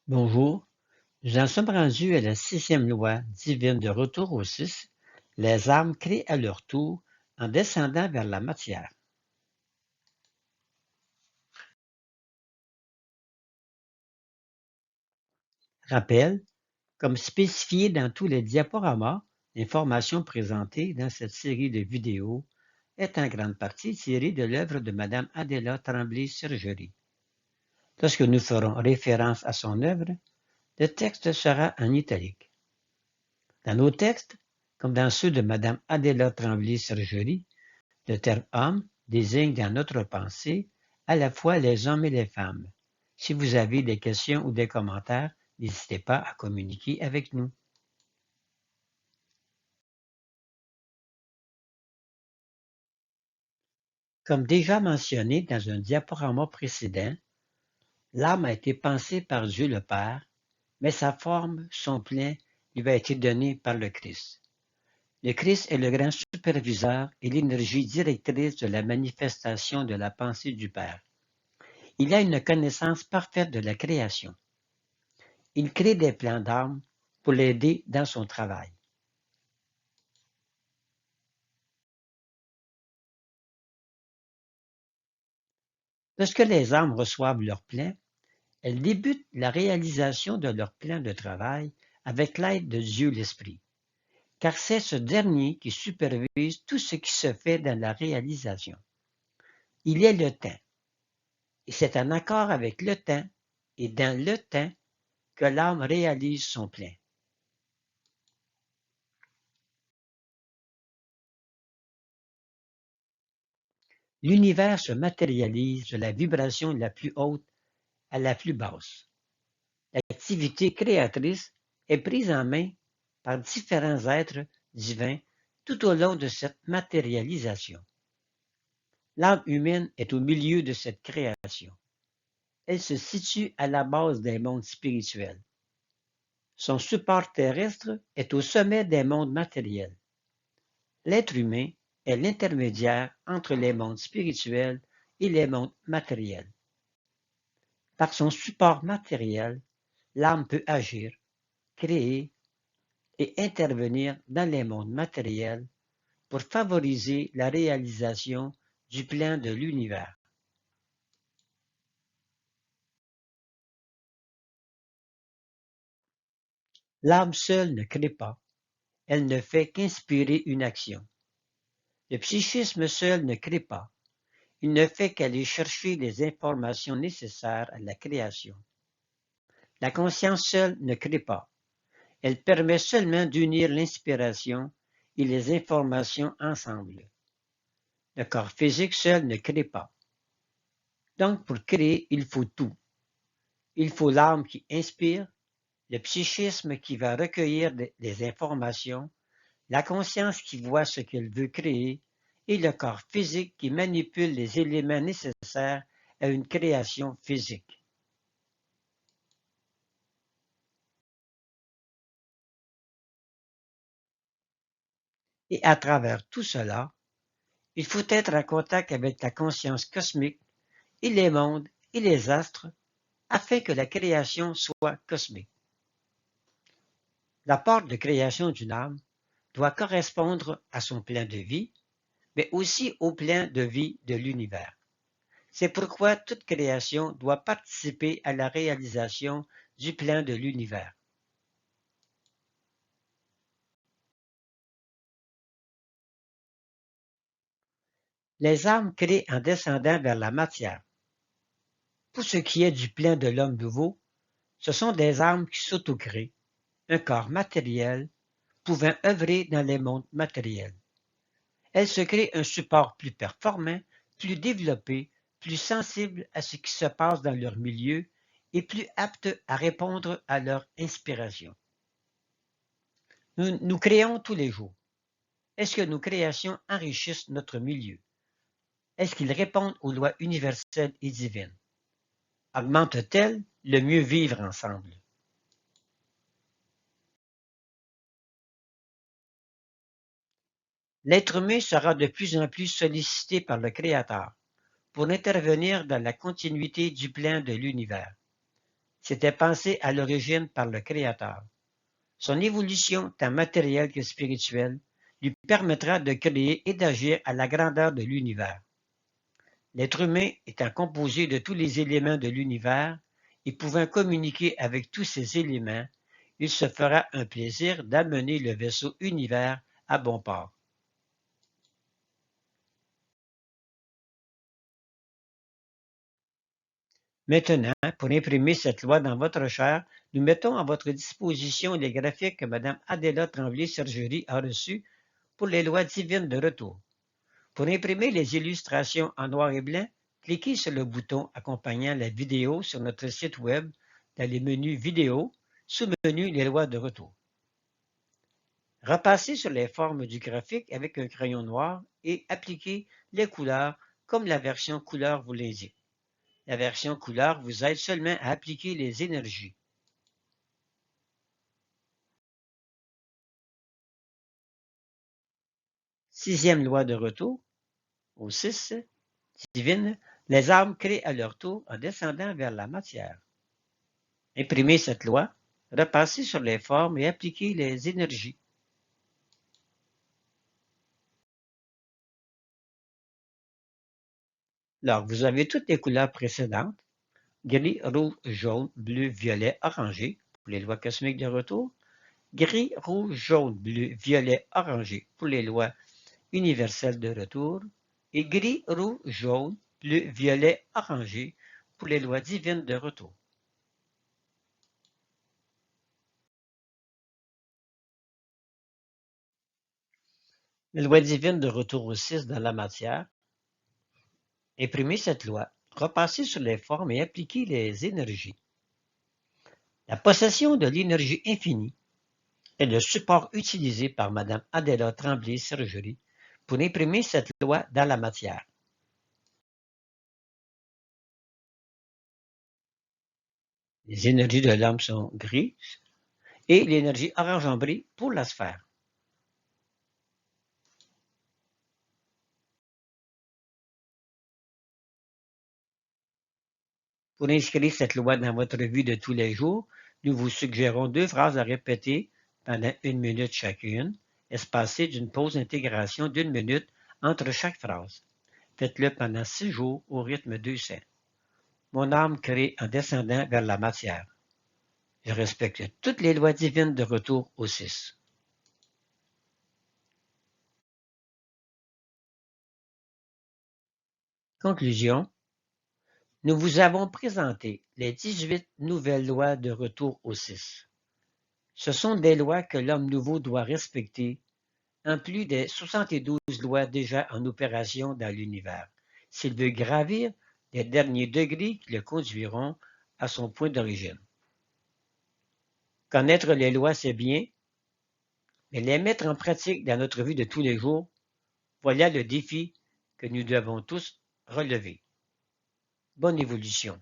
Bonjour, nous en sommes rendus à la sixième loi divine de retour au six. Les âmes créent à leur tour en descendant vers la matière. Rappel, comme spécifié dans tous les diaporamas, l'information présentée dans cette série de vidéos est en grande partie tirée de l'œuvre de Madame Adela Tremblay-Sergerie. Lorsque nous ferons référence à son œuvre, le texte sera en italique. Dans nos textes, comme dans ceux de Madame Adela Tremblay-Sergerie, le terme homme désigne dans notre pensée à la fois les hommes et les femmes. Si vous avez des questions ou des commentaires, n'hésitez pas à communiquer avec nous. Comme déjà mentionné dans un diaporama précédent, l'âme a été pensée par Dieu le Père, mais sa forme, son plein, lui a été donné par le Christ. Le Christ est le grand superviseur et l'énergie directrice de la manifestation de la pensée du Père. Il a une connaissance parfaite de la création. Il crée des plans d'âme pour l'aider dans son travail. Lorsque les âmes reçoivent leur plan, elles débutent la réalisation de leur plan de travail avec l'aide de Dieu l'Esprit, car c'est ce dernier qui supervise tout ce qui se fait dans la réalisation. Il est le temps, et c'est en accord avec le temps et dans le temps que l'âme réalise son plan. L'univers se matérialise de la vibration la plus haute à la plus basse. L'activité créatrice est prise en main par différents êtres divins tout au long de cette matérialisation. L'âme humaine est au milieu de cette création. Elle se situe à la base des mondes spirituels. Son support terrestre est au sommet des mondes matériels. L'être humain est l'intermédiaire entre les mondes spirituels et les mondes matériels. Par son support matériel, l'âme peut agir, créer et intervenir dans les mondes matériels pour favoriser la réalisation du plan de l'univers. L'âme seule ne crée pas, elle ne fait qu'inspirer une action. Le psychisme seul ne crée pas, il ne fait qu'aller chercher les informations nécessaires à la création. La conscience seule ne crée pas, elle permet seulement d'unir l'inspiration et les informations ensemble. Le corps physique seul ne crée pas. Donc pour créer, il faut tout. Il faut l'âme qui inspire, le psychisme qui va recueillir des informations, la conscience qui voit ce qu'elle veut créer et le corps physique qui manipule les éléments nécessaires à une création physique. Et à travers tout cela, il faut être en contact avec la conscience cosmique et les mondes et les astres afin que la création soit cosmique. La part de création d'une âme doit correspondre à son plan de vie, mais aussi au plan de vie de l'univers. C'est pourquoi toute création doit participer à la réalisation du plan de l'univers. Les âmes créent en descendant vers la matière. Pour ce qui est du plan de l'homme nouveau, ce sont des âmes qui s'autocréent, un corps matériel pouvant œuvrer dans les mondes matériels. Elles se créent un support plus performant, plus développé, plus sensible à ce qui se passe dans leur milieu et plus apte à répondre à leur inspiration. Nous créons tous les jours. Est-ce que nos créations enrichissent notre milieu? Est-ce qu'ils répondent aux lois universelles et divines? Augmentent-elles le mieux vivre ensemble? L'être humain sera de plus en plus sollicité par le Créateur pour intervenir dans la continuité du plan de l'univers. C'était pensé à l'origine par le Créateur. Son évolution, tant matérielle que spirituelle, lui permettra de créer et d'agir à la grandeur de l'univers. L'être humain étant composé de tous les éléments de l'univers et pouvant communiquer avec tous ces éléments, il se fera un plaisir d'amener le vaisseau univers à bon port. Maintenant, pour imprimer cette loi dans votre chair, nous mettons à votre disposition les graphiques que Mme Adéla Tremblay-Sergerie a reçus pour les lois divines de retour. Pour imprimer les illustrations en noir et blanc, cliquez sur le bouton accompagnant la vidéo sur notre site web dans les menus Vidéo, sous-menu Les lois de retour. Repassez sur les formes du graphique avec un crayon noir et appliquez les couleurs comme la version couleur vous l'indique. La version couleur vous aide seulement à appliquer les énergies. Sixième loi de retour, au 6, divine, les âmes créent à leur tour en descendant vers la matière. Imprimez cette loi, repassez sur les formes et appliquez les énergies. Alors, vous avez toutes les couleurs précédentes, gris, rouge, jaune, bleu, violet, orangé, pour les lois cosmiques de retour, gris, rouge, jaune, bleu, violet, orangé, pour les lois universelles de retour, et gris, rouge, jaune, bleu, violet, orangé, pour les lois divines de retour. Les lois divines de retour au 6 dans la matière. Imprimez cette loi, repassez sur les formes et appliquez les énergies. La possession de l'énergie infinie est le support utilisé par Mme Adéla Tremblay-Sergerie pour imprimer cette loi dans la matière. Les énergies de l'homme sont grises et l'énergie orange ambrée pour la sphère. Pour inscrire cette loi dans votre vie de tous les jours, nous vous suggérons 2 phrases à répéter pendant 1 minute chacune, espacées d'une pause d'intégration d'1 minute entre chaque phrase. Faites-le pendant 6 jours au rythme 200. Mon âme crée en descendant vers la matière. Je respecte toutes les lois divines de retour au 6. Conclusion. Nous vous avons présenté les 18 nouvelles lois de retour au 6. Ce sont des lois que l'homme nouveau doit respecter, en plus des 72 lois déjà en opération dans l'univers, s'il veut gravir les derniers degrés qui le conduiront à son point d'origine. Connaître les lois, c'est bien, mais les mettre en pratique dans notre vie de tous les jours, voilà le défi que nous devons tous relever. Bonne évolution.